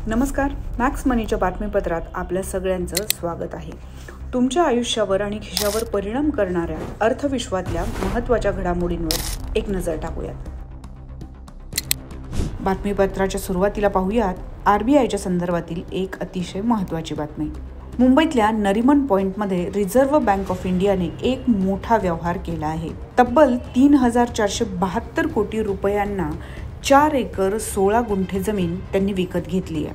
नमस्कार. मॅक्स मनीच्या बातमीपत्रात आपल्या सगळ्यांचं स्वागत आहे. तुमच्या आयुष्यावर आणि खिशावर परिणाम करणाऱ्या अर्थविश्वातल्या महत्त्वाच्या घडामोडींवर एक नजर टाकूयात. बातमीपत्राच्या सुरुवातीला पाहूयात RBIच्या संदर्भातील एक अतिशय महत्त्वाची बातमी. मुंबईतल्या नरिमन पॉइंटमध्ये रिझर्व्ह बँक ऑफ इंडियाने एक मोठा व्यवहार केला आहे. तब्बल 3,472 कोटी रुपयांना 4 एकर 16 गुंठे जमीन त्यांनी विकत घेतली आहे.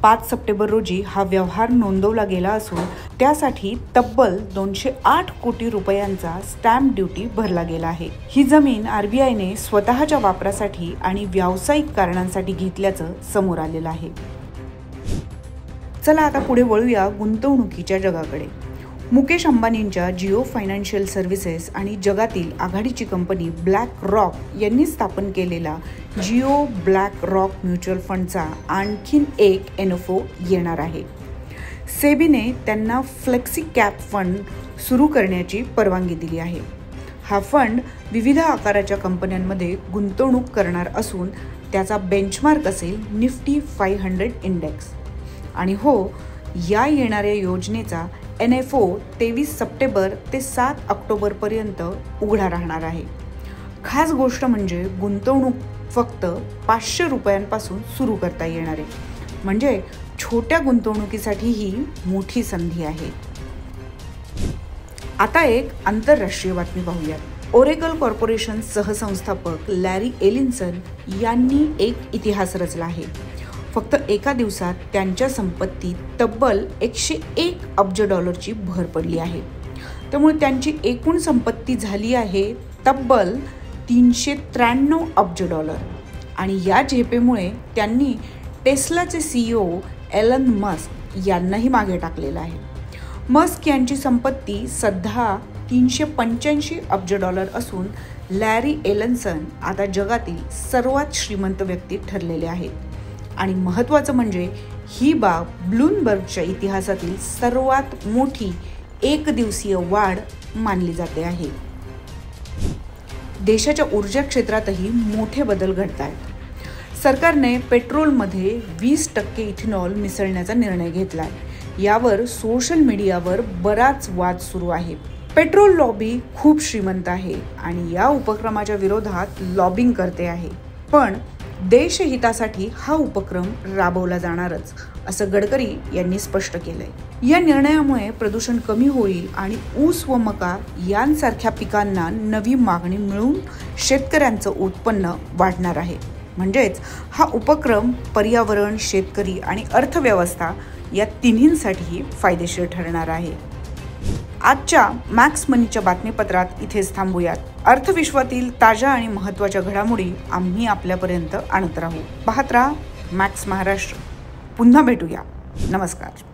5 सप्टेंबर रोजी हा व्यवहार नोंदवला गेला असून त्यासाठी तब्बल 208 कोटी रुपयांचा स्टॅम्प ड्युटी भरला गेला आहे. ही जमीन RBIने स्वतःच्या वापरासाठी आणि व्यावसायिक कारणांसाठी घेतल्याचं समोर आलेलं आहे. चला आता पुढे वळूया गुंतवणुकीच्या जगाकडे. मुकेश अंबानींच्या जिओ फायनान्शियल सर्व्हिसेस आणि जगातील आघाडीची कंपनी ब्लॅक रॉक यांनी स्थापन केलेला जिओ ब्लॅक रॉक म्युच्युअल फंडचा आणखीन एक NFO येणार आहे. सेबीने त्यांना फ्लेक्सी कॅप फंड सुरू करण्याची परवानगी दिली आहे. हा फंड विविध आकाराच्या कंपन्यांमध्ये गुंतवणूक करणार असून त्याचा बेंचमार्क असेल निफ्टी 500 इंडेक्स. आणि हो, या येणाऱ्या योजनेचा NFO 23 सप्टेंबर ते 7 ऑक्टोबरपर्यंत उघडा राहणार आहे. खास गोष्ट म्हणजे गुंतवणूक फक्त 500 रुपयांपासून सुरू करता येणार आहे. म्हणजे छोट्या गुंतवणुकीसाठी ही मोठी संधी आहे. आता एक आंतरराष्ट्रीय बातमी पाहूयात. ओरेकल कॉर्पोरेशन सहसंस्थापक लॅरी एलिन्सन यांनी एक इतिहास रचला आहे. फक्त एका दिवसात त्यांच्या संपत्तीत तब्बल 101 अब्ज डॉलरची भर पडली आहे. त्यामुळे त्यांची एकूण संपत्ती झाली आहे तब्बल 393 अब्ज डॉलर. आणि या झेपेमुळे त्यांनी टेस्लाचे CEO एलन मस्क यांनाही मागे टाकलेलं आहे. मस्क यांची संपत्ती सध्या 385 अब्ज डॉलर असून लॅरी एलिन्सन आता जगातील सर्वात श्रीमंत व्यक्ती ठरलेले आहेत. आणि महत्त्वाचं म्हणजे ही बाब ब्लूमबर्गच्या इतिहासातील सर्वात मोठी एकदिवसीय वाढ मानली जाते आहे. देशाच्या ऊर्जा क्षेत्रातही मोठे बदल घडत आहेत. सरकारने पेट्रोलमध्ये 20% इथेनॉल मिसळण्याचा निर्णय घेतलाय. यावर सोशल मीडियावर बराच वाद सुरू आहे. पेट्रोल लॉबी खूप श्रीमंत आहे आणि या उपक्रमाच्या विरोधात लॉबिंग करते आहे. पण देशहितासाठी हा उपक्रम राबवला जाणारच, असं गडकरी यांनी स्पष्ट केलंय. या निर्णयामुळे प्रदूषण कमी होईल आणि ऊस व मका यांसारख्या पिकांना नवी मागणी मिळून शेतकऱ्यांचं उत्पन्न वाढणार आहे. म्हणजेच हा उपक्रम पर्यावरण, शेतकरी आणि अर्थव्यवस्था या तिन्हींसाठीही फायदेशीर ठरणार आहे. आजच्या मॅक्स मनीच्या बातमीपत्रात इथेच थांबूयात. अर्थविश्वातील ताज्या आणि महत्त्वाच्या घडामोडी आम्ही आपल्यापर्यंत आणत राहू. पाहत राहा मॅक्स महाराष्ट्र. पुन्हा भेटूया. नमस्कार.